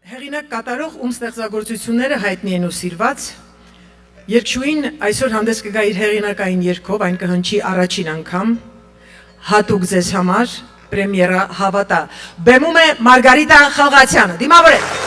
Հեղինակ կատարող ում ստեղծագործությունները հայտնի են ու սիրված, երգչուհին այսօր հանդես կգա իր հեղինակային երգով, այն կհնչի առաջին անգամ, հատուկ ձեզ համար, պրեմիերա հավատա։ Բեմում է Մարգարիտա Խալղացյանը, դիմավորեք։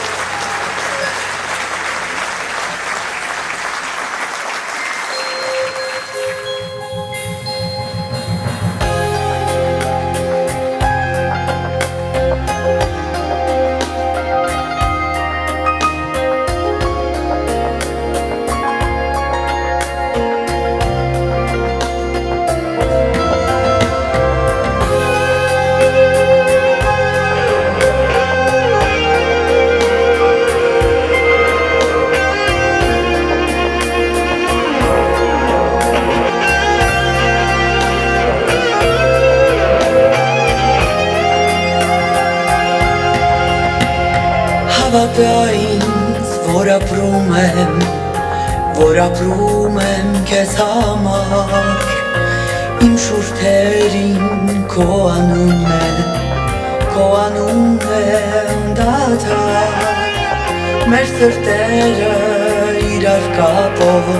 Հավատա ինձ, որ ապրում եմ քեզ համար, իմ շուրթերին քո անունն է անդադար, մեր սրտերը իրար կապող,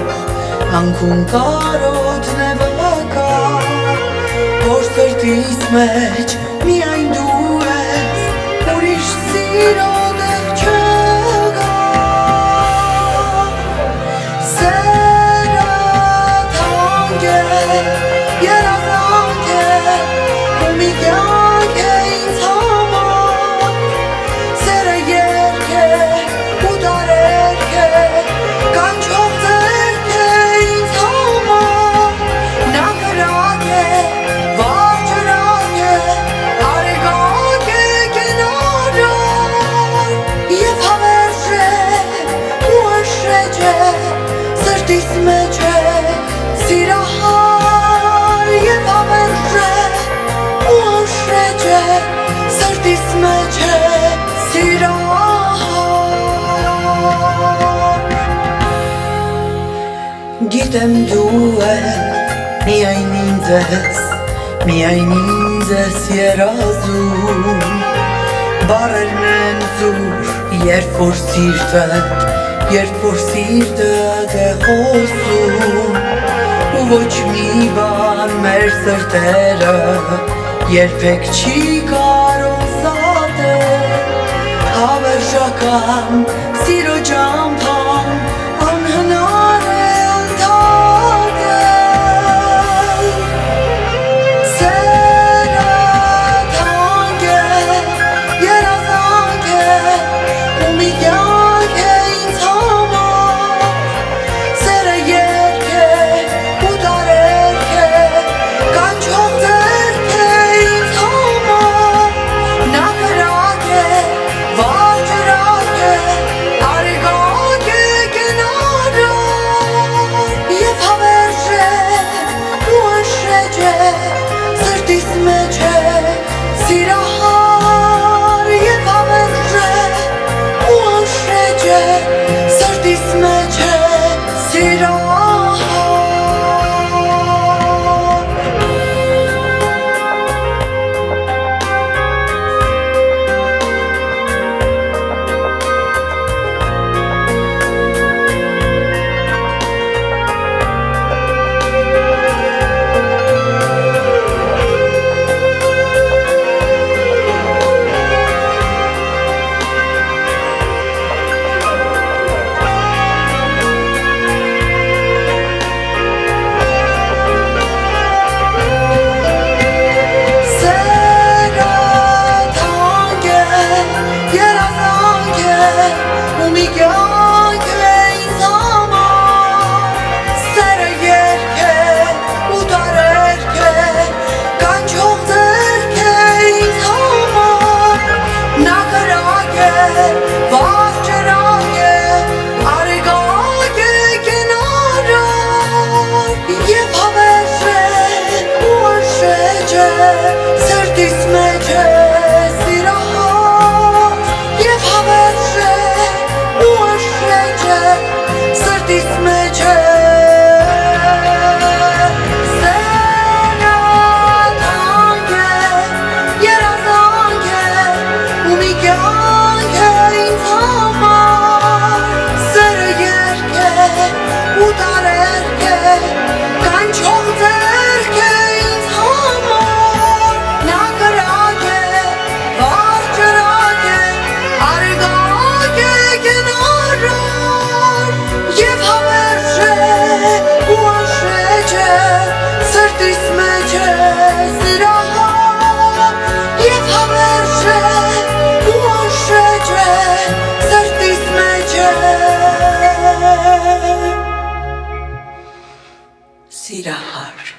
անքուն կարոտ նվակա, որ սրտիս մեջ միայն դու ես, ուրիշ սիրո Գիտեմ դու միայն ինձ ես երազում, բառերն են զուր, երբ որ սիրտդ է խոսում, ու ոչ մի բան մեր սրտերը երբեք չի կարող սատել, հավերժական սիրո ճամփան անհնար է սիրահար